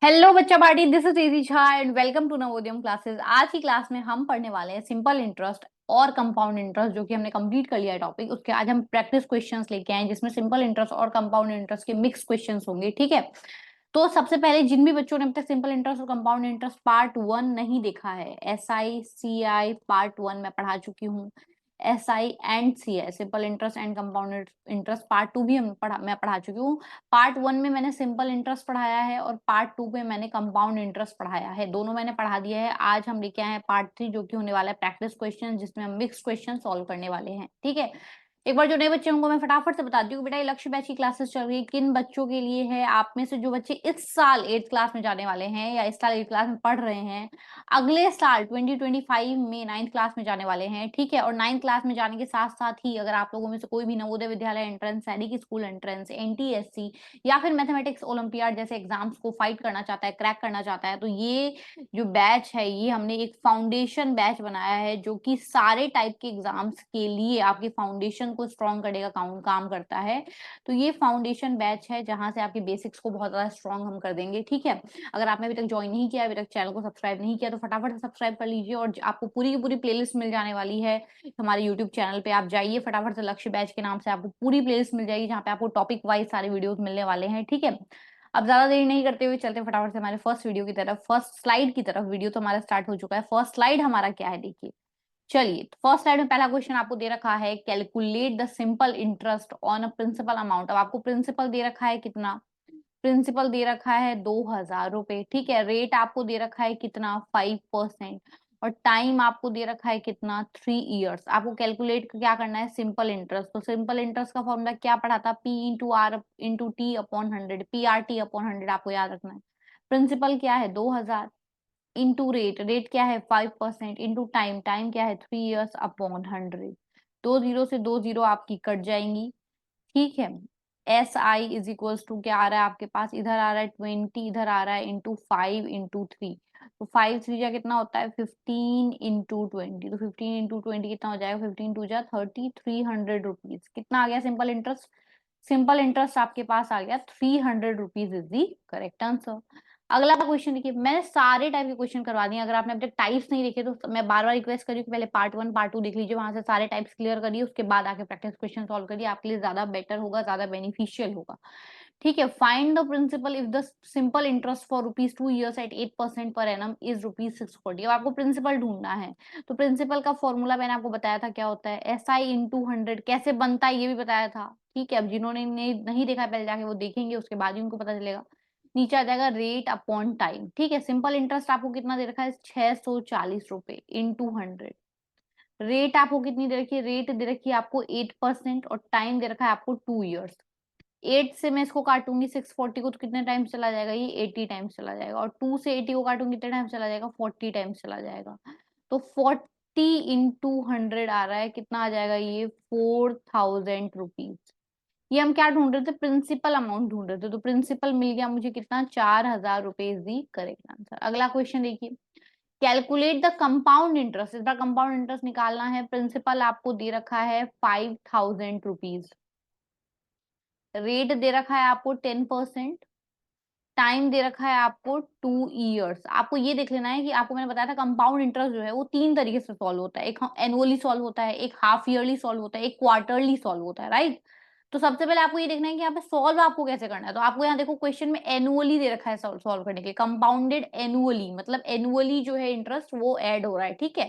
Hello बच्चा party, this is इजी Jha and welcome to Navodayam classes. आज की क्लास में हम पढ़ने वाले हैं सिंपल इंटरेस्ट और कंपाउंड इंटरेस्ट, जो कि हमने कंप्लीट कर लिया है टॉपिक। उसके आज हम प्रैक्टिस क्वेश्चंस लेके आए जिसमें सिंपल इंटरेस्ट और कंपाउंड इंटरेस्ट के मिक्स क्वेश्चंस होंगे। ठीक है, तो सबसे पहले जिन भी बच्चों ने अब तक सिंपल इंटरेस्ट और कंपाउंड इंटरेस्ट पार्ट 1 नहीं देखा है, SI CI पार्ट 1 मैं पढ़ा चुकी हूँ। SI and CI simple interest and compound interest part 2 भी मैं पढ़ा चुकी हूँ। पार्ट 1 में मैंने सिंपल इंटरेस्ट पढ़ाया है और पार्ट 2 में मैंने कंपाउंड इंटरेस्ट पढ़ाया है, दोनों मैंने पढ़ा दिया है। आज हम लेके आए हैं पार्ट 3, जो कि होने वाला है प्रैक्टिस क्वेश्चन, जिसमें हम मिक्स क्वेश्चन सॉल्व करने वाले हैं। ठीक है, एक बार जो नए बच्चे उनको मैं फटाफट से बताती हूँ बेटा, ये लक्ष्य बैच की क्लासेस चल रही है। किन बच्चों के लिए है? आप में से जो बच्चे इस साल 8th क्लास में जाने वाले हैं या इस साल 8th क्लास में पढ़ रहे हैं, अगले साल 2025 में 9th क्लास में जाने वाले हैं। ठीक है, और 9th क्लास में जाने के साथ साथ ही अगर आप लोगों में से कोई भी नवोदय विद्यालय एंट्रेंस, सैनिक स्कूल एंट्रेंस, NTSC या फिर मैथमेटिक्स ओलंपियाड जैसे एग्जाम्स को फाइट करना चाहता है, क्रैक करना चाहता है, तो ये जो बैच है ये हमने एक फाउंडेशन बैच बनाया है, जो कि सारे टाइप के एग्जाम्स के लिए आपकी फाउंडेशन को स्ट्रॉन्ग करने का काम करता है। तो ये फाउंडेशन बैच है जहां से आपके बेसिक्स को बहुत ज्यादा स्ट्रॉन्ग हम कर देंगे। ठीक है, अगर आपने अभी तक ज्वाइन नहीं किया, अभी तक चैनल को सब्सक्राइब नहीं किया, तो फटाफट से सब्सक्राइब कर लीजिए। और आपको पूरी की पूरी प्लेलिस्ट मिल जाने वाली है हमारे यूट्यूब चैनल पे। आप जाइए फटाफट से, लक्ष्य बैच के नाम से आपको पूरी प्लेलिस्ट मिल जाएगी, जहाँ पे आपको टॉपिक वाइज सारे वीडियोस मिलने वाले हैं। ठीक है, अब ज्यादा देरी नहीं करते हुए चलते फटाफट से हमारे फर्स्ट वीडियो की तरफ, फर्स्ट स्लाइड की तरफ। वीडियो तो हमारा स्टार्ट हो चुका है। फर्स्ट स्लाइड हमारा क्या है देखिए। चलिए, तो फर्स्ट स्लाइड में पहला क्वेश्चन आपको दे रखा है, calculate the simple interest on a principal amount. अब आपको प्रिंसिपल दे रखा है कितना? प्रिंसिपल दे रखा है 2000 रुपए। ठीक है, रेट आपको दे रखा है कितना? 5%। और टाइम आपको दे रखा है कितना? 3 इयर्स। आपको कैलकुलेट क्या करना है? Simple interest. तो सिंपल इंटरेस्ट का फॉर्मूला क्या पढ़ा था? P/R/T/T PRT/ 100 आपको याद रखना है। प्रिंसिपल क्या है? 2000 इंटू रेट, रेट क्या है? 5%, इंटू टाइम, टाइम क्या है? 3 इयर्स/100। दो जीरो से दो जीरो आपकी कट जाएंगी। ठीक है, SI = क्या आ रहा है आपके पास? इधर आ रहा है 20, इधर आ रहा है ×5 × 3। तो 5 3 जा कितना होता है? 15 × 20। तो 15 × 20 कितना हो जाएगा? 15 2 जा 30, 300 रुपीज। कितना आ गया सिंपल इंटरेस्ट? सिंपल इंटरेस्ट आपके पास आ गया 300 rupees is the correct answer. अगला क्वेश्चन देखिए, मैंने सारे टाइप के क्वेश्चन करवा दिए। अगर आपने अब तक टाइप्स नहीं देखे तो मैं बार बार रिक्वेस्ट करी कि पहले पार्ट 1 पार्ट 2 देख लीजिए, वहां से सारे टाइप्स क्लियर करिए, उसके बाद आके प्रैक्टिस क्वेश्चन सॉल्व करिए, आपके लिए ज्यादा बेटर होगा, ज्यादा बेनिफिशियल होगा। ठीक है, find the principal if the simple interest for ₹2 at 8% per annum is ₹640। अब आपको प्रिंसिपल ढूंढना है, तो प्रिंसिपल का फॉर्मूला मैंने आपको बताया था क्या होता है? SI × 100 कैसे बनता है ये भी बताया था। ठीक है, अब जिन्होंने नहीं देखा पहले जाके वो देखेंगे, उसके बाद ही उनको पता चलेगा। नीचे आ जाएगा रेट अपॉन टाइम। ठीक है, सिंपल इंटरेस्ट आपको कितना दे रखा है? 640 रुपए इंटू 100। रेट आपको कितनी दे रखी है? रेट दे रखी है आपको 8%, और टाइम दे रखा है आपको 2 इयर्स। 8 से मैं इसको काटूंगी 640 को, तो कितने टाइम्स चला जाएगा? ये 80 टाइम्स चला जाएगा। और 2 से 80 को काटूंगी कितने टाइम्स चला जाएगा? 40 टाइम्स चला जाएगा। तो 40 × 100 आ रहा है, कितना आ जाएगा ये? 4000 रुपीज। ये हम क्या ढूंढ रहे थे? प्रिंसिपल अमाउंट ढूंढ रहे थे, तो प्रिंसिपल मिल गया मुझे कितना? 4000 रुपीज दी करेक्ट आंसर। अगला क्वेश्चन देखिए, कैलकुलेट द कंपाउंड इंटरेस्ट। इस बार कंपाउंड इंटरेस्ट निकालना है। प्रिंसिपल आपको दे रखा है 5000 रुपीज, रेट दे रखा है आपको 10%, टाइम दे रखा है आपको 2 इयर्स। आपको ये देख लेना है कि आपको मैंने बताया था कंपाउंड इंटरेस्ट जो है वो 3 तरीके से सॉल्व होता है। एक एनुअली सॉल्व होता है, एक हाफ ईयरली सॉल्व होता है, एक क्वार्टरली सॉल्व होता है, राइट? तो सबसे पहले आपको ये देखना है कि यहाँ पे सॉल्व आपको कैसे करना है। तो आपको यहाँ देखो क्वेश्चन में एनुअली दे रखा है सॉल्व करने के लिए, कंपाउंडेड एनुअली, मतलब एनुअली जो है इंटरेस्ट वो ऐड हो रहा है। ठीक है,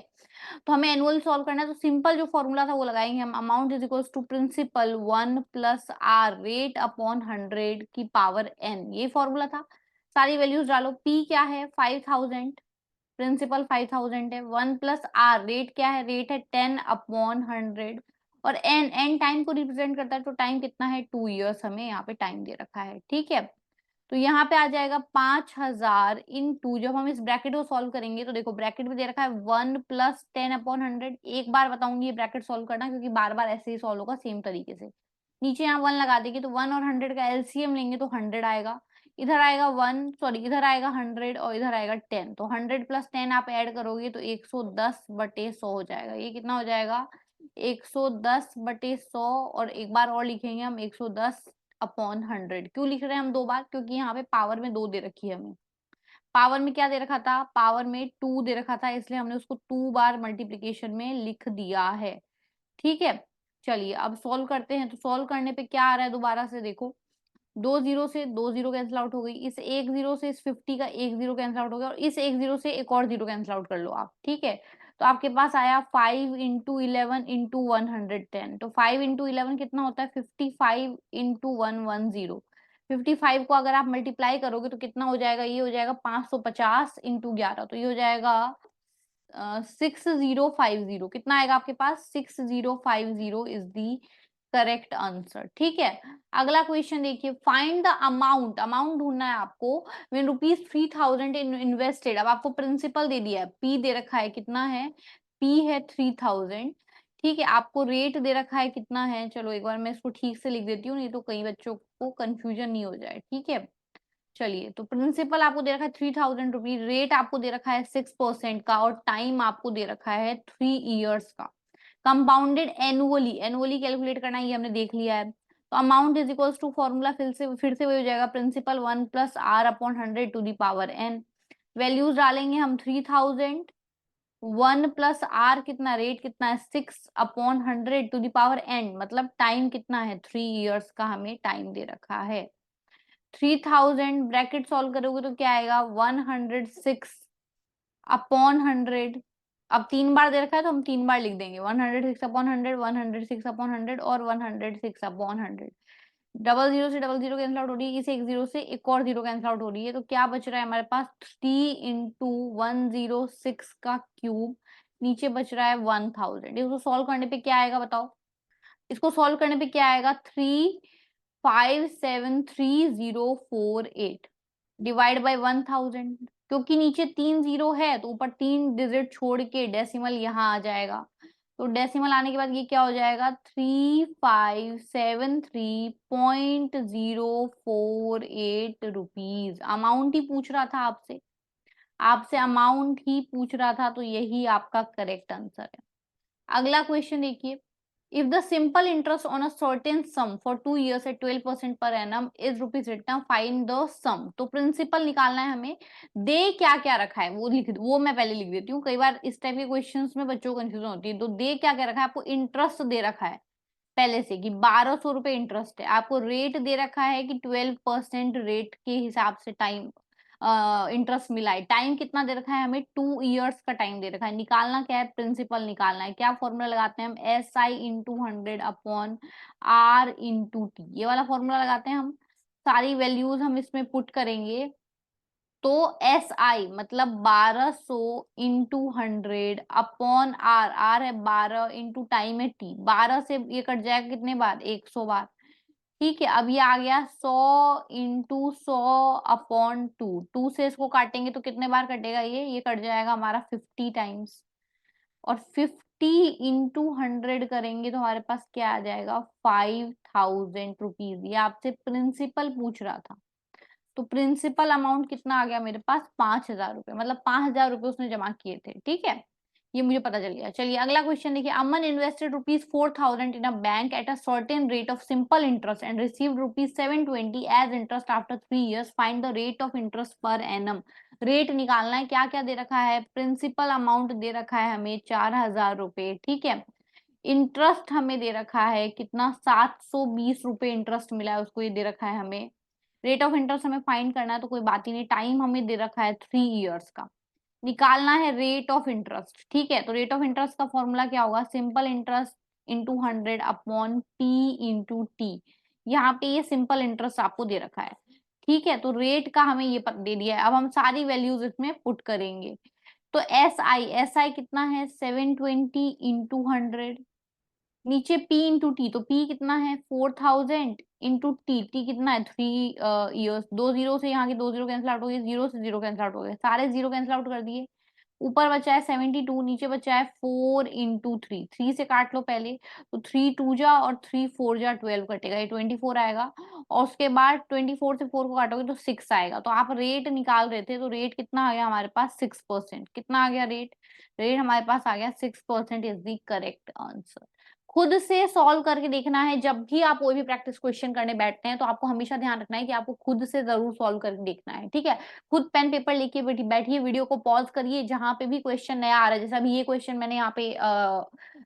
तो हमें एनुअल सॉल्व करना है, तो सिंपल जो फॉर्मूला था वो लगाएंगे हम। Amount is equal to principal 1 + R rate upon 100 की पावर n, ये फॉर्मूला था। सारी वैल्यूज डालो। P क्या है? 5000, प्रिंसिपल 5000 है। 1 + R रेट क्या है? रेट है 10/100। और n टाइम को रिप्रेजेंट करता है, तो टाइम कितना है? 2 इयर्स हमें यहाँ पे टाइम दे रखा है। ठीक है, तो यहाँ पे आ जाएगा 5000 इंटू, जब हम इस ब्रैकेट को सॉल्व करेंगे तो देखो ब्रैकेट में दे रखा है 1 + 10/100। एक बार बताऊंगी ये ब्रैकेट सॉल्व करना, क्योंकि बार बार ऐसे ही सॉल्व होगा सेम तरीके से। नीचे यहाँ 1 लगा देंगे, तो 1 और 100 का एलसीएम लेंगे तो 100 आएगा। इधर आएगा 1, सॉरी इधर आएगा 100 और इधर आएगा 10। तो 100 + 10 आप ऐड करोगे तो 110/100 हो जाएगा। ये कितना हो जाएगा? 110/100। और एक बार और लिखेंगे हम 110/100। क्यों लिख रहे हैं हम 2 बार? क्योंकि यहाँ पे पावर में 2 दे रखी है हमें। पावर में क्या दे रखा था, पावर में 2 दे रखा था, इसलिए हमने उसको 2 बार मल्टीप्लीकेशन में लिख दिया है। ठीक है, चलिए अब सॉल्व करते हैं। तो सॉल्व करने पे क्या आ रहा है, दोबारा से देखो, 2 जीरो से 2 जीरो कैंसिल आउट हो गई, इस 1 जीरो से इस 50 का 1 जीरो कैंसिल आउट हो गया, और इस 1 जीरो से एक और जीरो कैंसिल आउट कर लो आप। ठीक है, तो आपके पास आया 5 इंटू 11 इंटू 110। तो 5 इंटू 11 कितना होता है, 55 इंटू 110। 55 को अगर आप मल्टीप्लाई करोगे तो कितना हो जाएगा, ये हो जाएगा 550 इंटू 11, तो ये हो जाएगा 6050। कितना आएगा आपके पास, 6050 इज दी करेक्ट आंसर। ठीक है, अगला क्वेश्चन देखिए, फाइंड द अमाउंट, अमाउंट ढूंढना है आपको, व्हेन ₹3000 इन्वेस्टेड। अब आपको प्रिंसिपल दे दिया है, पी दे रखा है, कितना है, पी है 3000। ठीक है, आपको रेट दे रखा है कितना है, चलो एक बार मैं इसको ठीक से लिख देती हूँ, नहीं तो कई बच्चों को कंफ्यूजन नहीं हो जाए। ठीक है, चलिए, तो प्रिंसिपल आपको दे रखा है 3000 रुपीज, रेट आपको दे रखा है 6% का, और टाइम आपको दे रखा है 3 इयर्स का। कंपाउंडेड एनुअली, एनुअली कैलकुलेट करना ये हमने देख लिया है। तो amount is equals to formula फिर से वही हो जाएगा, principal 1+r/100 to the power n। Values डालेंगे हम 3000, 1+r कितना, रेट कितना है, 6/100 टू द पावर n, मतलब टाइम कितना है, 3 इयर्स का हमें टाइम दे रखा है। 3000 ब्रैकेट सॉल्व करोगे तो क्या आएगा, 106/100। अब 3 बार दे रखा है तो हम 3 बार लिख देंगे, 106/100, 106/100 और 106/100। डबल जीरो से डबल जीरो कैंसिल आउट हो रही है, इस एक जीरो से एक और जीरो कैंसिल आउट हो रही है, तो क्या बच रहा है हमारे पास, 3 इंटू 106 का क्यूब, नीचे बच रहा है 1000। इसको सॉल्व करने पे क्या आएगा बताओ, इसको सॉल्व करने पे क्या आएगा, 3573048 डिवाइड बाय 1000। क्योंकि नीचे 3 जीरो है तो ऊपर 3 डिजिट छोड़ के डेसिमल यहाँ आ जाएगा, तो डेसिमल आने के बाद ये क्या हो जाएगा, 3573.048 अमाउंट ही पूछ रहा था आपसे, आपसे अमाउंट ही पूछ रहा था, तो यही आपका करेक्ट आंसर है। अगला क्वेश्चन देखिए, if the simple interest on a certain sum for 2 years at 12% per annum is rupees written, find the sum। तो प्रिंसिपल निकालना है हमें, दे क्या क्या रखा है वो लिख, वो मैं पहले लिख देती हूँ, कई बार इस टाइप के क्वेश्चंस में बच्चों को कंफ्यूजन होती है। तो दे क्या क्या रखा है, आपको इंटरेस्ट दे रखा है पहले से कि 1200 रुपए इंटरेस्ट है, आपको रेट दे रखा है कि 12% रेट के हिसाब से टाइम इंटरेस्ट मिला है, टाइम कितना दे रखा है हमें, 2 इयर्स का टाइम दे रखा है। निकालना क्या है, प्रिंसिपल निकालना है। क्या फॉर्मूला लगाते हैं हम, SI/100/R/T, ये वाला फॉर्मूला लगाते हैं हम। सारी वैल्यूज हम इसमें पुट करेंगे, तो SI मतलब 1200 इंटू 100/R, R है 12 इंटू टाइम है T, 12 से ये कट जाएगा कितने बार, 100 बार। ठीक है, अब ये आ गया 100 इंटू 100/2, 2 से इसको काटेंगे तो कितने बार कटेगा, ये कट जाएगा हमारा 50 टाइम्स, और 50 इंटू 100 करेंगे तो हमारे पास क्या आ जाएगा, 5000 रुपीज। ये आपसे प्रिंसिपल पूछ रहा था, तो प्रिंसिपल अमाउंट कितना आ गया मेरे पास, 5000 रुपए, मतलब 5000 रुपए उसने जमा किए थे। ठीक है, ये मुझे पता चल गया। चलिए अगला क्वेश्चन देखिए, Aman invested ₹4000 in a bank at a certain rate of simple interest and received ₹720 as interest after 3 years, find the rate of interest per annum. Rate निकालना है, क्या क्या दे रखा है, प्रिंसिपल अमाउंट दे रखा है हमें 4000 रुपए। ठीक है, इंटरेस्ट हमें दे रखा है कितना, 720 रुपए इंटरेस्ट मिला है उसको, ये दे रखा है हमें। रेट ऑफ इंटरेस्ट हमें फाइंड करना है तो कोई बात ही नहीं, टाइम हमें दे रखा है 3 इयर्स का, निकालना है रेट ऑफ इंटरेस्ट। ठीक है, तो रेट ऑफ इंटरेस्ट का फॉर्मूला क्या होगा, simple interest into 100/T into T. यहाँ पे ये सिंपल इंटरेस्ट आपको दे रखा है। ठीक है, तो रेट का हमें ये दे दिया है, अब हम सारी वैल्यूज इसमें पुट करेंगे। तो एस आई कितना है, 720 इंटू 100, नीचे P इंटू टी, तो P कितना है 4000 इंटू टी कितना है 3 इयर्स। 2 जीरो से यहाँ के 2 जीरो कैंसिल आउट हो गए, जीरो से जीरो कैंसिल आउट हो गए, सारे जीरो कैंसिल आउट कर दिए। ऊपर बचा है 72, नीचे बचा है 4 इंटू 3 से काट लो पहले, तो 3 2 जा और 3 4 जा 12 कटेगा, ये 24 आएगा। और उसके बाद 24 से 4 को काटोगे तो 6 आएगा। तो आप रेट निकाल रहे थे, तो रेट कितना आ गया हमारे पास, 6%। कितना आ गया रेट, रेट हमारे पास आ गया 6% इज द करेक्ट आंसर। खुद से सॉल्व करके देखना है। जब भी आप कोई भी प्रैक्टिस क्वेश्चन करने बैठते हैं तो आपको हमेशा ध्यान रखना है कि आपको खुद से जरूर सॉल्व करके देखना है, ठीक है। खुद पेन पेपर लेके बैठिए, वीडियो को पॉज करिए, जहां पे भी क्वेश्चन नया आ रहा है, जैसे अभी ये क्वेश्चन मैंने यहाँ पे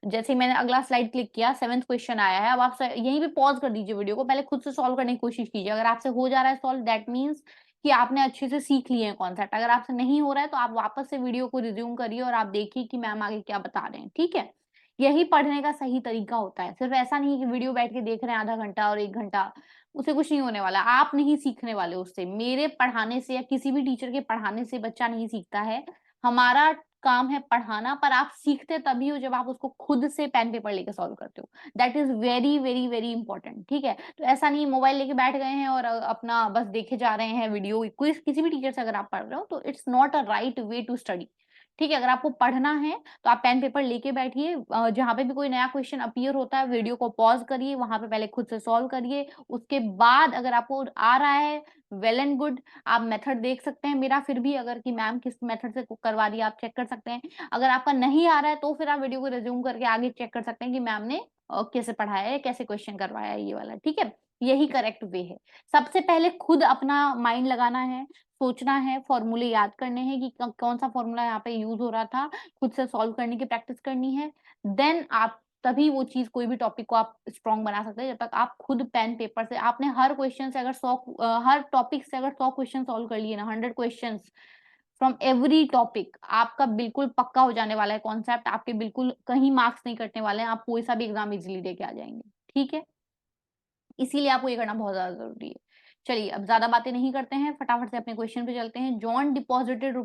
जैसे मैंने अगला स्लाइड क्लिक किया, 7th क्वेश्चन आया है, अब आप यहीं पे पॉज कर दीजिए वीडियो को, पहले खुद से सॉल्व करने की कोशिश कीजिए। अगर आपसे हो जा रहा है सॉल्व, दैट मीन्स कि आपने अच्छे से सीख लिए हैं कॉन्सेप्ट। अगर आपसे नहीं हो रहा है तो आप वापस से वीडियो को रिज्यूम करिए और आप देखिए कि मैम आगे क्या बता रहे हैं, ठीक है। यही पढ़ने का सही तरीका होता है। सिर्फ ऐसा नहीं है कि वीडियो बैठ के देख रहे हैं आधा घंटा और 1 घंटा, उससे कुछ नहीं होने वाला। आप नहीं सीखने वाले उससे, मेरे पढ़ाने से या किसी भी टीचर के पढ़ाने से बच्चा नहीं सीखता है। हमारा काम है पढ़ाना, पर आप सीखते तभी हो जब आप उसको खुद से पेन पेपर लेके सॉल्व करते हो। That is very very very important, ठीक है। तो ऐसा नहीं मोबाइल लेके बैठ गए हैं और अपना बस देखे जा रहे हैं वीडियो, कोई किसी भी टीचर से अगर आप पढ़ रहे हो तो it's not a right way to study, ठीक है। अगर आपको पढ़ना है तो आप पेन पेपर लेके बैठिए, जहां पे भी कोई नया क्वेश्चन अपीयर होता है वीडियो को पॉज करिए, वहां पे पहले खुद से सॉल्व करिए। उसके बाद अगर आपको आ रहा है, वेल एंड गुड, आप मेथड देख सकते हैं मेरा, फिर भी अगर कि मैम किस मेथड से करवा रही है आप चेक कर सकते हैं। अगर आपका नहीं आ रहा है तो फिर आप वीडियो को रिज्यूम करके आगे चेक कर सकते हैं कि मैम ने कैसे पढ़ाया है, कैसे क्वेश्चन करवाया है, ये वाला, ठीक है। यही करेक्ट वे है। सबसे पहले खुद अपना माइंड लगाना है, सोचना है, फॉर्मूले याद करने हैं कि कौन सा फॉर्मूला यहाँ पे यूज हो रहा था, खुद से सॉल्व करने की प्रैक्टिस करनी है। देन आप तभी वो चीज, कोई भी टॉपिक को आप स्ट्रॉन्ग बना सकते हैं। जब तक आप खुद पेन पेपर से, आपने हर क्वेश्चन से अगर 100 हर टॉपिक से अगर 100 क्वेश्चन सॉल्व कर लिए ना, 100 क्वेश्चन फ्रॉम एवरी टॉपिक, आपका बिल्कुल पक्का हो जाने वाला है कॉन्सेप्ट, आपके बिल्कुल कहीं मार्क्स नहीं कटने वाले हैं, आप कोई सा भी एग्जाम इजिली देके आ जाएंगे, ठीक है। इसीलिए आपको ये करना बहुत ज्यादा जरूरी है। चलिए अब ज्यादा बातें नहीं करते हैं, फटाफट से अपने क्वेश्चन पे चलते हैं। John deposited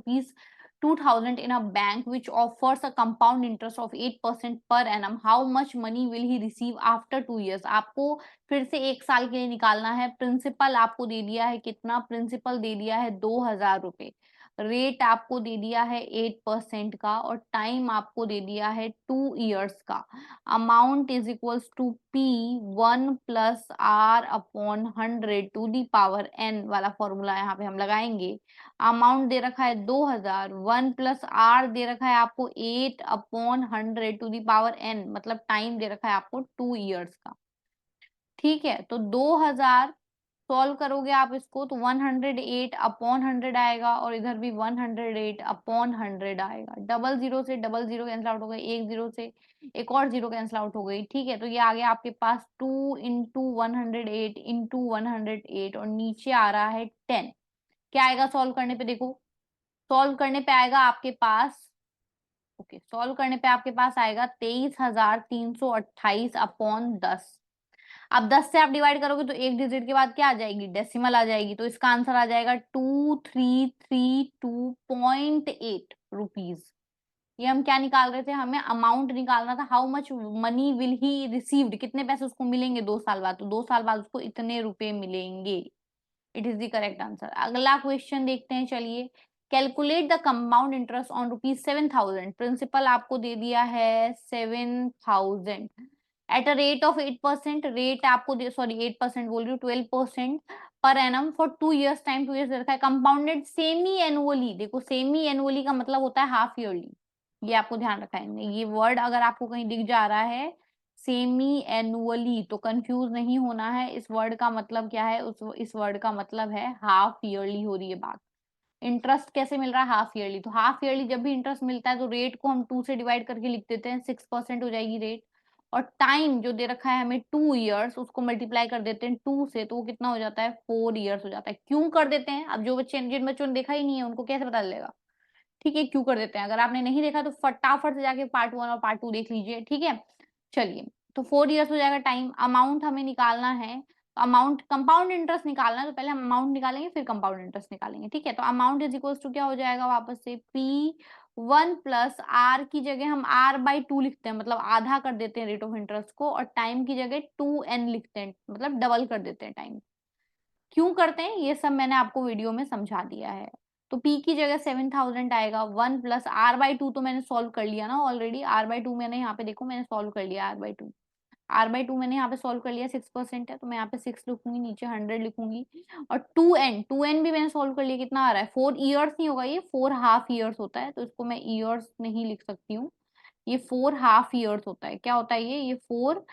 ₹2000 in a bank which offers a compound interest of 8% per annum. How much money will he receive after 2 years? आपको फिर से 1 साल के लिए निकालना है। प्रिंसिपल आपको दे दिया है कितना, प्रिंसिपल दे दिया है ₹2000, रेट आपको दे दिया है 8% का, और टाइम आपको दे दिया है 2 years का। Amount is equals to P1+R/100 वाला फॉर्मूला यहाँ पे हम लगाएंगे। अमाउंट दे रखा है 2000, 1+R दे रखा है आपको 8/100 मतलब टाइम दे रखा है आपको 2 years का, ठीक है। तो 2000 सॉल्व करोगे आप इसको तो 108/100 आएगा, और इधर भी 108/100 आएगा। डबल जीरो से डबल जीरो कैंसिल आउट हो गई, एक जीरो से एक और जीरो कैंसिल आउट हो गई, ठीक है। तो ये आ गया आपके पास 2 × 108 और नीचे आ रहा है 10। क्या आएगा सॉल्व करने पे, देखो सॉल्व करने पे आएगा आपके पास, ओके, सॉल्व करने पे आपके पास आएगा 23,328/10। अब 10 से आप डिवाइड करोगे तो एक डिजिट के बाद क्या आ जाएगी, डेसिमल आ जाएगी, तो इसका आंसर आ जाएगा 2332.8 रुपीज। ये हम क्या निकाल रहे थे, हमें अमाउंट निकालना था, how much money will he received, कितने पैसे उसको मिलेंगे 2 साल बाद, तो 2 साल बाद उसको इतने रुपए मिलेंगे। It is the correct answer. अगला क्वेश्चन देखते हैं, चलिए। Calculate the compound interest on ₹7,000। Principal आपको दे दिया है 7,000 at a rate of 8%, rate आपको दे, सॉरी 8% बोल रही हूँ, 12% per annum for 2 years time, 2 years दे रखा है। कंपाउंडेड सेमी एनुअली, देखो सेमी एनुअली का मतलब होता है हाफ ईयरली, ये आपको ध्यान रखा है। ये वर्ड अगर आपको कहीं दिख जा रहा है सेमी एनुअली तो कंफ्यूज नहीं होना है, इस वर्ड का मतलब क्या है, इस वर्ड का मतलब है हाफ ईयरली हो रही है बात। इंटरेस्ट कैसे मिल रहा है, हाफ ईयरली, तो हाफ ईयरली जब भी इंटरेस्ट मिलता है तो रेट को हम 2 से डिवाइड करके लिख देते हैं, 6% हो जाएगी रेट, और टाइम जो दे रखा है हमें 2 years, उसको मल्टीप्लाई कर देते हैं 2 से, तो वो कितना हो जाता है, 4 years हो जाता है। क्यों कर देते हैं, अब जो बच्चे, जिन बच्चों ने देखा ही नहीं है उनको कैसे पता चलेगा, ठीक है, क्यों कर देते हैं। अगर आपने नहीं देखा तो फटाफट से जाके पार्ट 1 और पार्ट 2 देख लीजिए, ठीक है। चलिए, तो 4 years हो जाएगा टाइम। अमाउंट हमें निकालना है, अमाउंट कंपाउंड इंटरेस्ट निकालना है, तो पहले हम अमाउंट निकालेंगे फिर कंपाउंड इंटरेस्ट निकालेंगे, ठीक है। तो अमाउंट इज इक्वल्स टू क्या हो जाएगा, वापस से P1+R की जगह हम R/2 लिखते हैं, मतलब आधा कर देते हैं रेट ऑफ इंटरेस्ट को, और टाइम की जगह 2n लिखते हैं, मतलब डबल कर देते हैं टाइम। क्यों करते हैं ये सब मैंने आपको वीडियो में समझा दिया है। तो P की जगह 7,000 आएगा, 1+R/2 तो मैंने सॉल्व कर लिया ना ऑलरेडी, R/2 मैंने यहाँ पे देखो मैंने सॉल्व कर लिया, R/2 मैंने यहाँ पे सॉल्व कर लिया, 6% है तो मैं यहाँ पे 6 लिखूंगी, नीचे 100 लिखूंगी, और 2n भी मैंने सॉल्व कर लिया, कितना आ रहा है, 4 years नहीं होगा ये, 4 हाफ ईयर्स होता है, तो इसको मैं ईयर्स नहीं लिख सकती हूँ, ये 4 हाफ ईयर्स होता है। क्या होता है ये 4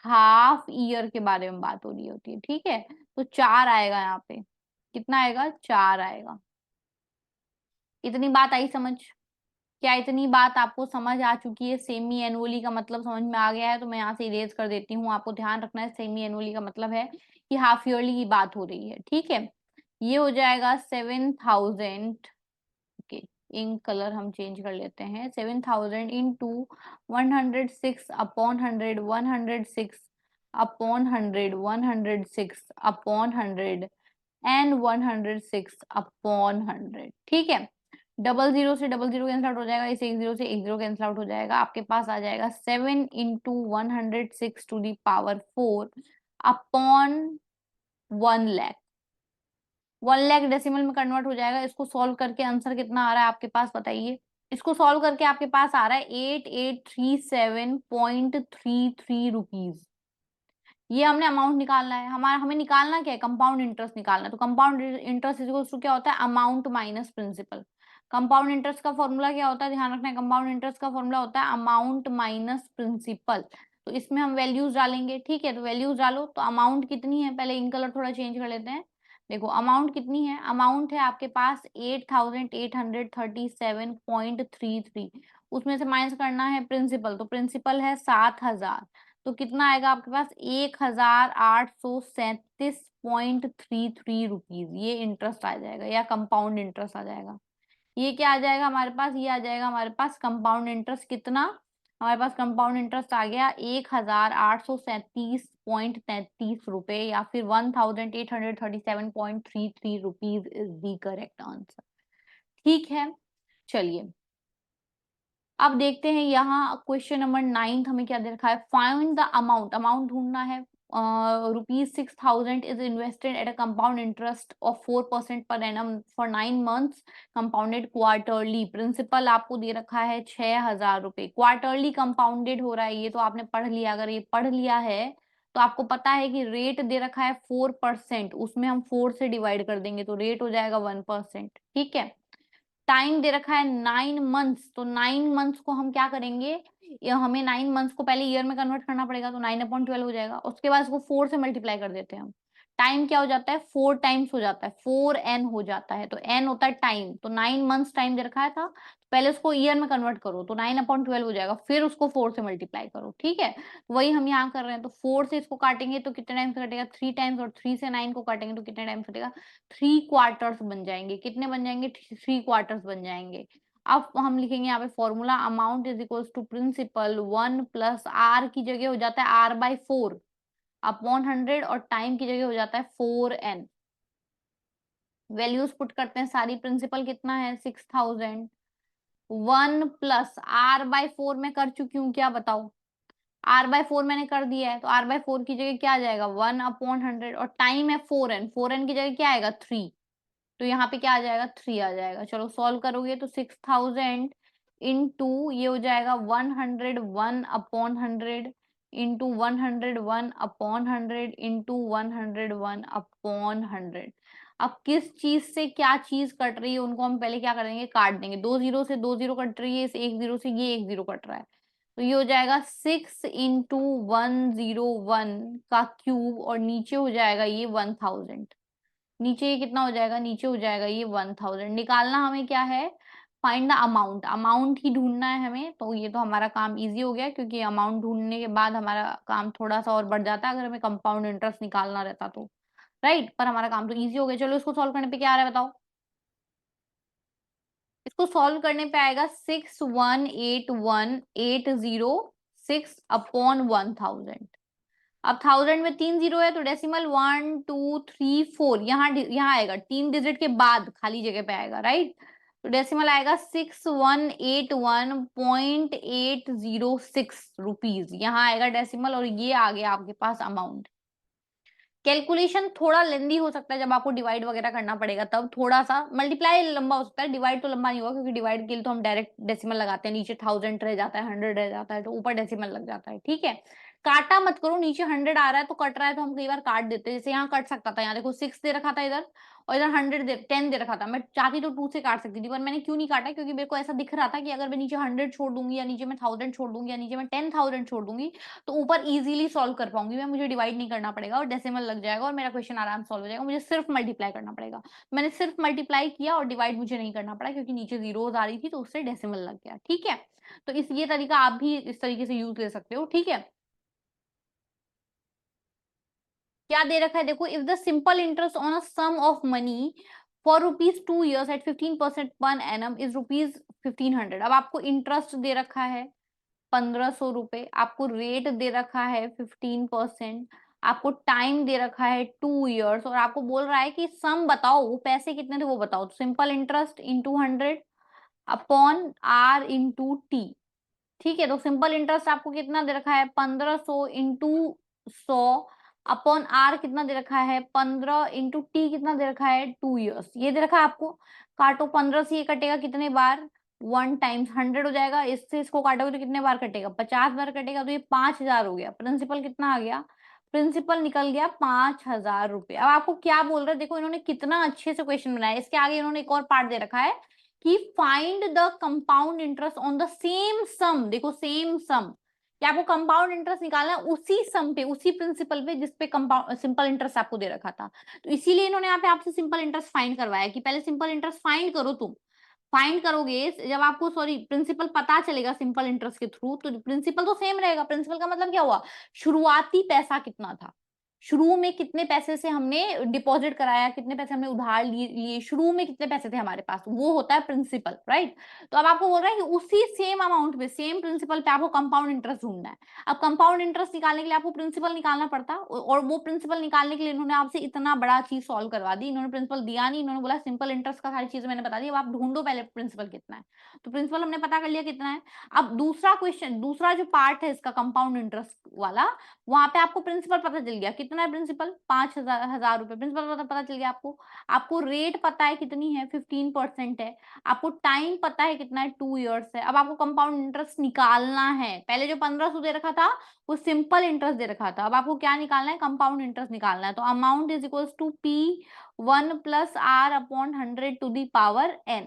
हाफ ईयर के बारे में बात हो रही होती है, ठीक है। तो 4 आएगा यहाँ पे, कितना आएगा, 4 आएगा। इतनी बात आई समझ? क्या इतनी बात आपको समझ आ चुकी है? सेमी एनुअली का मतलब समझ में आ गया है? तो मैं यहाँ से इरेज कर देती हूँ। आपको ध्यान रखना है, सेमी एनुअली का मतलब है कि हाफ ईयरली की बात हो रही है, ठीक है। ये हो जाएगा 7,000। ओके, इंक कलर हम चेंज कर लेते हैं। 7,000 into 106 upon 100, 106 upon 100, 106 upon 100 and 106 upon 100, ठीक है। डबल जीरो से डबल जीरो कैंसिल आउट हो जाएगा, इस एक जीरो से एक जीरो कैंसिल आउट हो जाएगा। आपके पास आ जाएगा 7 into 106 to the power 4 upon 1 lakh. 1 lakh decimal में कन्वर्ट हो जाएगा। इसको सॉल्व करके आंसर कितना आ रहा है आपके पास, बताइए। इसको सॉल्व करके आपके पास आ रहा है 8837.33 रुपीज। ये हमने अमाउंट निकालना है। हमारा हमें निकालना क्या है, कंपाउंड इंटरेस्ट निकालना है। तो कंपाउंड इंटरेस्ट इक्वल्स टू क्या होता है, amount minus principal. Compound interest का फॉर्मूला क्या होता है, ध्यान रखना है। कंपाउंड इंटरेस्ट का फॉर्मूला होता है अमाउंट माइनस प्रिंसिपल। तो इसमें हम वैल्यूज डालेंगे, ठीक है। तो वैल्यूज डालो। तो अमाउंट कितनी है, पहले इन कलर थोड़ा चेंज कर लेते हैं। देखो अमाउंट कितनी है, अमाउंट है आपके पास 8,837.33। उसमें से माइनस करना है प्रिंसिपल, तो प्रिंसिपल है 7,000। तो कितना आएगा आपके पास, 1,837.33 रुपीज। ये इंटरेस्ट आ जाएगा या कंपाउंड इंटरेस्ट आ जाएगा। ये क्या आ जाएगा हमारे पास, ये आ जाएगा हमारे पास कंपाउंड इंटरेस्ट। कितना हमारे पास कंपाउंड इंटरेस्ट आ गया, 1,837.33 रुपए, या फिर 1,837.33 rupees is the correct answer, ठीक है। चलिए अब देखते हैं यहाँ क्वेश्चन नंबर 9 हमें क्या दे रखा है। फाइंड द अमाउंट, अमाउंट ढूंढना है। ₹6,000 is invested at a compound interest of 4% per annum for 9 months compounded quarterly. Principal आपको दे रखा है 6,000 रुपए, क्वार्टरली कंपाउंडेड हो रहा है। ये तो आपने पढ़ लिया, अगर ये पढ़ लिया है तो आपको पता है कि रेट दे रखा है 4%, उसमें हम 4 से डिवाइड कर देंगे तो रेट हो जाएगा 1%, ठीक है। टाइम दे रखा है 9 मंथ्स, तो 9 मंथ्स को हम क्या करेंगे, या हमें 9 मंथ्स को पहले ईयर में कन्वर्ट करना पड़ेगा, तो 9/12 हो जाएगा। उसके बाद इसको 4 से मल्टीप्लाई कर देते हैं हम। टाइम क्या हो जाता है, 4 टाइम्स हो जाता है, 4n हो जाता है। तो n होता है टाइम, तो 9 मंथ्स टाइम दे रखा है था, पहले उसको ईयर में कन्वर्ट करो तो 9/12 हो जाएगा, फिर उसको 4 से मल्टीप्लाई करो, ठीक है। वही हम यहाँ कर रहे हैं। तो 4 से इसको काटेंगे तो कितने टाइम से कटेगा, 3 टाइम्स, और 3 से 9 को काटेंगे तो कितने टाइम से कटेगा, 3 क्वार्टर्स बन जाएंगे। कितने बन जाएंगे, 3 क्वार्टर्स बन जाएंगे। अब हम लिखेंगे यहाँ पे formula, amount is equals to principal 1 plus R की जगह हो जाता है R/4 अपॉन 100, और टाइम की जगह हो जाता है 4n। वैल्यूज पुट करते हैं सारी। प्रिंसिपल कितना है, 6,000। 1 प्लस R/4 में कर चुकी हूँ, क्या बताओ, R/4 मैंने कर दिया है, तो R/4 की जगह क्या आ जाएगा, 1/100, और टाइम है 4n, 4n की जगह क्या आएगा, 3। तो यहाँ पे क्या आ जाएगा, 3 आ जाएगा। चलो सॉल्व करोगे तो 6,000 इंटू ये हो जाएगा 101/100 इंटू 101/100 इंटू 101/100। अब किस चीज से क्या चीज कट रही है उनको हम पहले क्या करेंगे, काट देंगे। 2 जीरो से 2 जीरो कट रही है, इस एक जीरो से ये एक जीरो कट रहा है। तो ये हो जाएगा 6 इंटू 101 का क्यूब, और नीचे हो जाएगा ये 1000। नीचे ये कितना हो जाएगा, नीचे हो जाएगा ये 1000। निकालना हमें क्या है, फाइंड द अमाउंट, अमाउंट ही ढूंढना है हमें। तो ये तो हमारा काम इजी हो गया, क्योंकि अमाउंट ढूंढने के बाद हमारा काम थोड़ा सा और बढ़ जाता है अगर हमें कंपाउंड इंटरेस्ट निकालना रहता तो, राइट। पर हमारा काम तो इजी हो गया। चलो इसको सॉल्व करने पे क्या आ रहा है बताओ। इसको सॉल्व करने पे आएगा 6181,806 अपॉन 1000। अब 1000 में 3 जीरो है, तो डेसिमल 1 2 3 4 यहाँ आएगा, 3 डिजिट के बाद खाली जगह पे आएगा, राइट। तो डेसिमल आएगा 6181.806 रुपीज, यहाँ आएगा डेसिमल, और ये आ गया आपके पास अमाउंट। कैलकुलेशन थोड़ा लेंदी हो सकता है, जब आपको डिवाइड वगैरह करना पड़ेगा तब थोड़ा सा, मल्टीप्लाई लंबा हो सकता है, डिवाइड तो लंबा नहीं होगा, क्योंकि डिवाइड के लिए तो हम डायरेक्ट डेसिमल लगाते हैं, नीचे 1000 रह जाता है, 100 रह जाता है, तो ऊपर डेसिमल लग जाता है, ठीक है। काटा मत करो, नीचे 100 आ रहा है तो कट रहा है तो हम कई बार काट देते हैं, जैसे यहाँ कट सकता था, यहाँ देखो 6 दे रखा था इधर और इधर 10 दे रखा था, मैं चाहती तो 2 से काट सकती थी, पर मैंने क्यों नहीं काटा, क्योंकि मेरे को ऐसा दिख रहा था कि अगर मैं नीचे 100 छोड़ दूंगी या नीचे मैं 1000 छोड़ दूंगी या नीचे मैं 10,000 छोड़ दूंगी तो ऊपर इजीली सॉल्व कर पाऊंगी मैं, मुझे डिवाइड नहीं करना पड़ेगा और डेसिमल लग जाएगा और मेरा क्वेश्चन आराम सॉल्व हो जाएगा, मुझे सिर्फ मल्टीप्लाई करना पड़ेगा। मैंने सिर्फ मल्टीप्लाई किया और डिवाइड मुझे नहीं करना पड़ा क्योंकि नीचे जीरोज आ रही थी तो उससे डेसिमल लग गया। ठीक है, तो इस ये तरीका आप भी इस तरीके से यूज ले सकते हो। ठीक है, क्या दे रखा है देखो, if the simple interest on a sum of money for rupees 2 years at 15% per annum is rupees 1500। अब आपको इंटरेस्ट दे रखा है 1500 रुपए, आपको रेट दे रखा है 15%, आपको टाइम दे रखा है 2 years और आपको बोल रहा है कि सम बताओ, वो पैसे कितने थे वो बताओ। तो simple interest into 100 upon R into T. ठीक है, तो सिंपल इंटरेस्ट आपको कितना दे रखा है 1500 इंटू 100 अपॉन आर कितना दे रखा है 15 इंटू टी कितना दे रखा है 2 years, ये दे रखा है आपको। काटो 15 से ये कटेगा कितने बार, 1 टाइम्स 100 हो जाएगा, इससे इसको काटोगे तो कितने बार कटेगा 50 बार कटेगा, तो ये 5000 हो गया। प्रिंसिपल कितना आ गया, प्रिंसिपल निकल गया 5000 रुपए। अब आपको क्या बोल रहे हैं देखो, इन्होंने कितना अच्छे से क्वेश्चन बनाया, इसके आगे इन्होंने एक और पार्ट दे रखा है कि find the compound interest on the same sum. देखो सेम सम, क्या आपको कंपाउंड इंटरेस्ट निकालना है उसी सम पे, उसी प्रिंसिपल पे जिसपे कंपाउंड सिंपल इंटरेस्ट आपको दे रखा था। तो इसीलिए इन्होंने यहाँ पे आपसे सिंपल इंटरेस्ट फाइंड करवाया कि पहले सिंपल इंटरेस्ट फाइंड करो तुम। फाइंड करोगे जब आपको, सॉरी, प्रिंसिपल पता चलेगा सिंपल इंटरेस्ट के थ्रू, तो प्रिंसिपल तो सेम रहेगा। प्रिंसिपल का मतलब क्या हुआ, शुरुआती पैसा कितना था, शुरू में कितने पैसे से हमने डिपॉजिट कराया, कितने पैसे हमने उधार लिए, शुरू में कितने पैसे थे हमारे पास, वो होता है प्रिंसिपल, राइट। तो अब आपको बोल रहा है कि उसी सेम अमाउंट पे, सेम प्रिंसिपल पे आपको कंपाउंड इंटरेस्ट ढूंढना है। अब कंपाउंड इंटरेस्ट निकालने के लिए आपको प्रिंसिपल निकालना पड़ता, और वो प्रिंसिपल निकालने के लिए इन्होंने आपसे इतना बड़ा चीज सॉल्व करवा दी। इन्होंने प्रिंसिपल दिया नहीं, इन्होंने बोला सिंपल इंटरेस्ट का सारी चीजें मैंने बता दी, अब आप ढूंढो पहले प्रिंसिपल कितना है। तो प्रिंसिपल हमने पता कर लिया कितना है। अब दूसरा क्वेश्चन, दूसरा जो पार्ट है इसका कंपाउंड इंटरेस्ट वाला, वहां पे आपको प्रिंसिपल पता चल गया कितना है, प्रिंसिपल 5000 रुपए प्रिंसिपल पता चल गया आपको। आपको रेट पता है कितनी है 15% है, आपको टाइम पता है कितना है 2 years है। अब आपको कंपाउंड इंटरेस्ट निकालना है, पहले जो 1500 दे रखा था वो सिंपल इंटरेस्ट दे रखा था, अब आपको क्या निकालना है, कंपाउंड इंटरेस्ट निकालना है। तो amount is equals to P1 plus R upon 100 to the power n।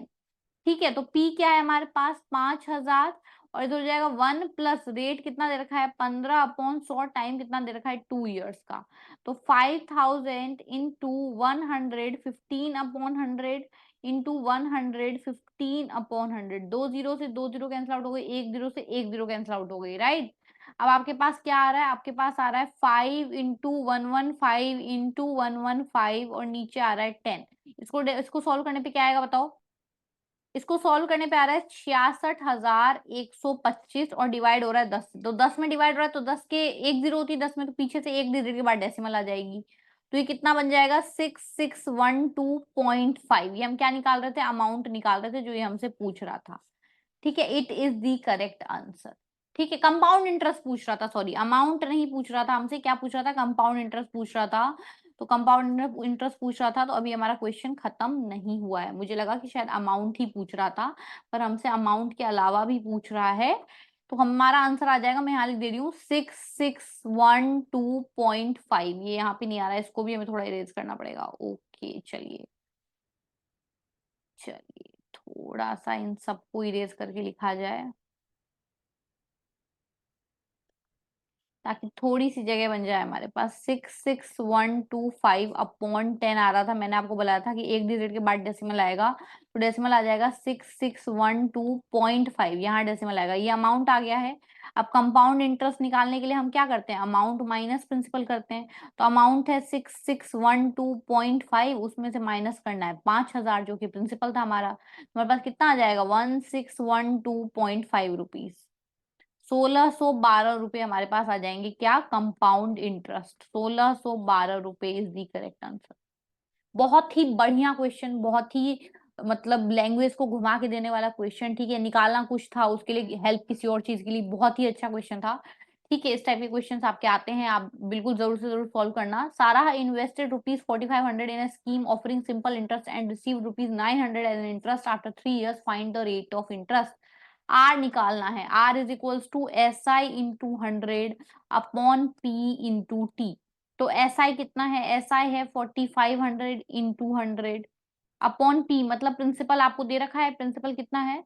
ठीक है, तो P क्या है हमारे पास 5000 और इधर हो जाएगा 1 प्लस रेट कितना दे रखा है 15 अपॉन 100, टाइम कितना दे रखा है 2 years का। तो 5000 into 100, 15 upon 100 into 100, 15 upon 100, 2 zero से 2 जीरो कैंसिल आउट हो गई, 1 जीरो से 1 जीरो कैंसिल आउट हो गई, राइट। अब आपके पास क्या आ रहा है, आपके पास आ रहा है 5 इंटू 115 और नीचे आ रहा है 10। इसको सॉल्व करने पे क्या आएगा बताओ, इसको सॉल्व करने पे आ रहा है 66,125 और डिवाइड हो रहा है 10 से, तो 10 में डिवाइड हो रहा है तो 10 के एक जीरो होती है 10 में, तो पीछे से एक डिजिट के बाद डेसिमल आ जाएगी, तो ये कितना बन जाएगा 6612.5। ये हम क्या निकाल रहे थे, अमाउंट निकाल रहे थे जो ये हमसे पूछ रहा था। ठीक है, it is the correct answer. ठीक है, कंपाउंड इंटरेस्ट पूछ रहा था, सॉरी अमाउंट नहीं पूछ रहा था हमसे, क्या पूछ रहा था, कंपाउंड इंटरेस्ट पूछ रहा था। तो कंपाउंड इंटरेस्ट पूछ रहा था, तो अभी हमारा क्वेश्चन खत्म नहीं हुआ है। मुझे लगा कि शायद अमाउंट ही पूछ रहा था, पर हमसे अमाउंट के अलावा भी पूछ रहा है। तो हमारा आंसर आ जाएगा, मैं यहाँ लिख दे रही हूँ 6612.5। ये यहाँ पे नहीं आ रहा है, इसको भी हमें थोड़ा इरेज करना पड़ेगा। ओके चलिए, चलिए थोड़ा सा इन सबको इरेज करके लिखा जाए ताकि थोड़ी सी जगह बन जाए हमारे पास। 6612.5 आ रहा था, मैंने आपको बताया था कि एक डिजिट के बाद डेसिमल आएगा, तो डेसिमल आ जाएगा 6612.5, यहाँ डेसिमल आएगा, ये अमाउंट आ गया है। अब कंपाउंड इंटरेस्ट निकालने के लिए हम क्या करते हैं, अमाउंट माइनस प्रिंसिपल करते हैं। तो अमाउंट है 6612.5, उसमें से माइनस करना है 5000 जो कि प्रिंसिपल था हमारा, हमारे पास कितना आ जाएगा 1612.5 रुपीज। 1612 रुपए हमारे पास आ जाएंगे, क्या, कंपाउंड इंटरेस्ट। 1612 रुपए इज दी करेक्ट आंसर। बहुत ही बढ़िया क्वेश्चन, बहुत ही मतलब लैंग्वेज को घुमा के देने वाला क्वेश्चन। ठीक है, निकालना कुछ था उसके लिए हेल्प किसी और चीज के लिए, बहुत ही अच्छा क्वेश्चन था। ठीक है, इस टाइप के क्वेश्चंस आपके आते हैं, आप बिल्कुल जरूर से जरूर सॉल्व करना। Sara invested rupees 4500 in a scheme offering simple interest and receive rupees 900 as an interest after 3 years, find the rate of interest. R निकालना है, R is equals to S I into 100 upon P into T. तो S I कितना है, S I है 4500 into 100 upon P, मतलब principal आपको दे रखा है, प्रिंसिपल कितना है,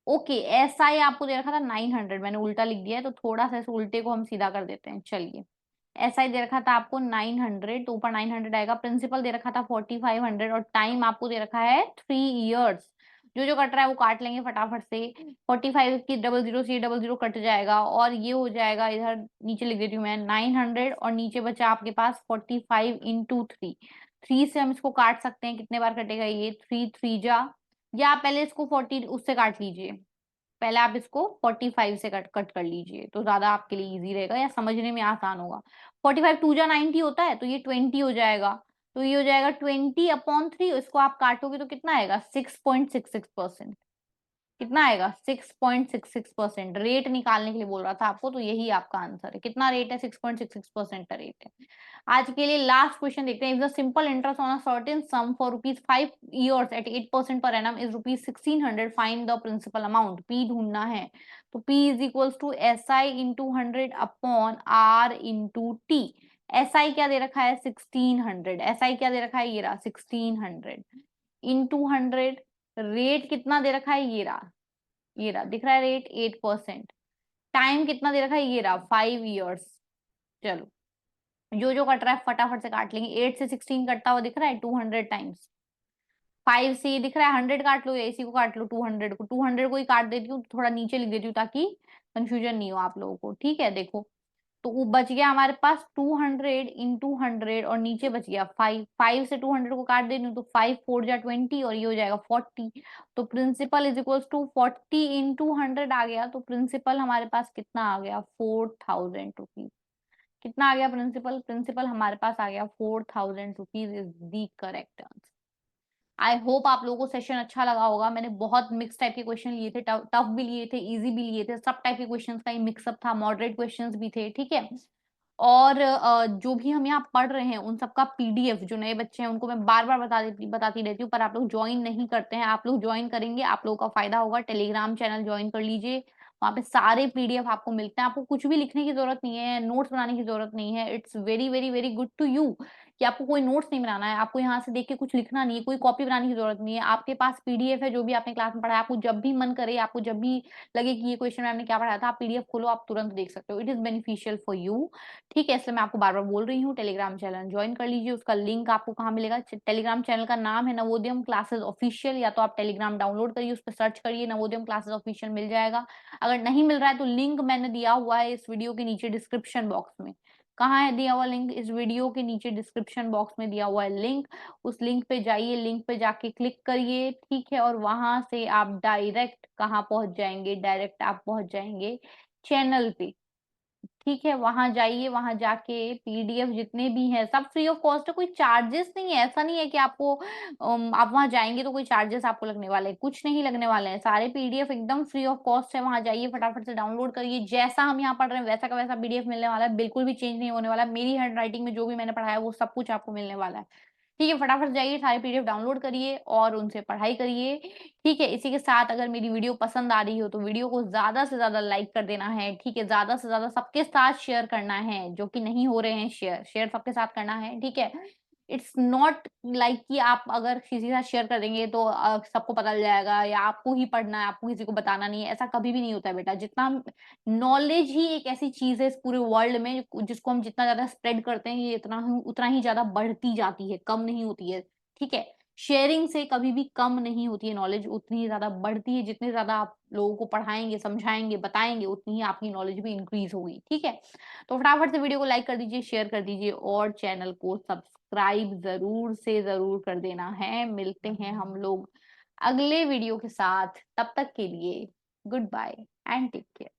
ओके एस आई आपको दे रखा था 900, मैंने उल्टा लिख दिया है तो थोड़ा सा इस उल्टे को हम सीधा कर देते हैं। चलिए एस आई दे रखा था आपको 900, तो ऊपर 900 आएगा, प्रिंसिपल दे रखा था 4500 और टाइम आपको दे रखा है 3 इयर्स। जो जो कट रहा है वो काट लेंगे फटाफट से, 45 की डबल जीरो से डबल जीरो कट जाएगा और ये हो जाएगा, इधर नीचे लिख देती हूँ मैं 900 और नीचे बचा आपके पास 45 इंटू 3। 3 से हम इसको काट सकते हैं, कितने बार कटेगा ये, 3 3 जा, या आप पहले इसको 40 उससे काट लीजिए, पहले आप इसको 45 से कट कर लीजिए तो ज्यादा आपके लिए इजी रहेगा या समझने में आसान होगा। 45 टू जा 90 होता है तो ये 20 हो जाएगा, तो ये हो जाएगा 20/3, इसको आप काटोगे तो कितना आएगा 6.66%। कितना आएगा 6.66%। रेट निकालने के लिए बोल रहा था आपको, तो यही आपका आंसर है। कितना रेट है, 6.66% का रेट है। आज के लिए लास्ट क्वेश्चन देखते हैं। If the simple interest on a certain sum for ₹5 at 8% per annum is ₹1600, find the principal amount. P ढूंढना है, तो P is equals to S I into 100 upon R into T. S I क्या दे रखा है 1600, S I क्या दे रखा है, ये रहा 1600 इंटू 100। रेट कितना दे रखा है, ये रहा, ये रहा दिख रहा है रेट 8%। टाइम कितना दे रखा है, ये रहा 5 इयर्स। चलो जो जो कट रहा है फटाफट से काट लेंगे। 8 से 16 कटता हुआ दिख रहा है 200 टाइम्स, 5 से ये दिख रहा है 100 काट लो या इसी को काट लो, 200 को, 200 को ही काट देती हूँ, थोड़ा नीचे लिख देती हूँ ताकि कंफ्यूजन नहीं हो आप लोगों को। ठीक है देखो, तो वो बच गया हमारे पास 200 इंटू 100 और नीचे बच गया 5। 5 से 200 को काट देती हूँ तो 5 4 जा 20 और ये हो जाएगा 40। तो principal is equals to 40 into 100 आ गया, तो प्रिंसिपल हमारे पास कितना आ गया 4000 रुपीज। कितना आ गया प्रिंसिपल, प्रिंसिपल हमारे पास आ गया 4000 rupees is the correct answer. I hope आप लोगों को सेशन अच्छा लगा होगा। मैंने बहुत मिक्स टाइप के क्वेश्चन लिए थे, टफ भी लिए थे, इजी भी लिए थे, सब टाइप के क्वेश्चंस का ही मिक्सअप था, मॉडरेट क्वेश्चंस भी थे। ठीक है, और जो भी हम यहाँ पढ़ रहे हैं उन सबका पीडीएफ, जो नए बच्चे हैं उनको मैं बार बार बताती रहती हूँ, पर आप लोग ज्वाइन नहीं करते हैं। आप लोग ज्वाइन करेंगे, आप लोगों का फायदा होगा। टेलीग्राम चैनल ज्वाइन कर लीजिए, वहाँ पे सारे पीडीएफ आपको मिलते हैं। आपको कुछ भी लिखने की जरूरत नहीं है, नोट्स बनाने की जरूरत नहीं है। It's very very very good to you कि आपको कोई नोट्स नहीं बनाना है, आपको यहाँ से देख के कुछ लिखना नहीं है, कोई कॉपी बनाने की जरूरत नहीं है। आपके पास पीडीएफ है, जो भी आपने क्लास में पढ़ा है, आपको जब भी मन करे, आपको जब भी लगे कि ये क्वेश्चन मैम ने क्या पढ़ाया था, आप पीडीएफ खोलो, आप तुरंत देख सकते हो। It is beneficial for you. ठीक है, इसलिए मैं आपको बार बार बोल रही हूँ टेलीग्राम चैनल ज्वाइन कर लीजिए। उसका लिंक आपको कहाँ मिलेगा, टेलीग्राम चैनल का नाम है नवोदयम क्लासेस ऑफिशियल, या तो आप टेलीग्राम डाउनलोड करिए, उस पर सर्च करिए नवोदयम क्लासेस ऑफिशियल, मिल जाएगा। अगर नहीं मिल रहा है तो लिंक मैंने दिया हुआ है इस वीडियो के नीचे डिस्क्रिप्शन बॉक्स में। कहाँ है दिया हुआ लिंक, इस वीडियो के नीचे डिस्क्रिप्शन बॉक्स में दिया हुआ है लिंक। उस लिंक पे जाइए, लिंक पे जाके क्लिक करिए। ठीक है, और वहां से आप डायरेक्ट कहाँ पहुंच जाएंगे, डायरेक्ट आप पहुंच जाएंगे चैनल पे। ठीक है, वहां जाइए, वहां जाके पीडीएफ जितने भी हैं सब फ्री ऑफ कॉस्ट है, कोई चार्जेस नहीं है। ऐसा नहीं है कि आपको आप वहां जाएंगे तो कोई चार्जेस आपको लगने वाले हैं, कुछ नहीं लगने वाले हैं। सारे पीडीएफ एकदम फ्री ऑफ कॉस्ट है। वहां जाइए, फटाफट से डाउनलोड करिए। जैसा हम यहाँ पढ़ रहे हैं वैसा का वैसा पीडीएफ मिलने वाला है, बिल्कुल भी चेंज नहीं होने वाला। मेरी हैंड राइटिंग में जो भी मैंने पढ़ाया वो सब कुछ आपको मिलने वाला है। ठीक है, फटाफट जाइए, सारे पीडीएफ डाउनलोड करिए और उनसे पढ़ाई करिए। ठीक है, इसी के साथ अगर मेरी वीडियो पसंद आ रही हो तो वीडियो को ज्यादा से ज्यादा लाइक कर देना है। ठीक है, ज्यादा से ज्यादा सबके साथ शेयर करना है, जो कि नहीं हो रहे हैं शेयर, शेयर सबके साथ करना है। ठीक है, इट्स नॉट लाइक कि आप अगर किसी के साथ शेयर कर देंगे तो सबको पता चल जाएगा या आपको ही पढ़ना है, आपको किसी को बताना नहीं है। ऐसा कभी भी नहीं होता है बेटा। जितना हम, नॉलेज ही एक ऐसी चीज है इस पूरे वर्ल्ड में जिसको हम जितना ज्यादा स्प्रेड करते हैं, ये उतना ही ज्यादा बढ़ती जाती है, कम नहीं होती है। ठीक है, शेयरिंग से कभी भी कम नहीं होती है नॉलेज, उतनी ही ज्यादा बढ़ती है। जितने ज्यादा आप लोगों को पढ़ाएंगे, समझाएंगे, बताएंगे, उतनी ही आपकी नॉलेज भी इंक्रीज होगी। ठीक है, तो फटाफट से वीडियो को लाइक कर दीजिए, शेयर कर दीजिए और चैनल को सब्सक्राइब जरूर से जरूर कर देना है। मिलते हैं हम लोग अगले वीडियो के साथ, तब तक के लिए good bye and take care.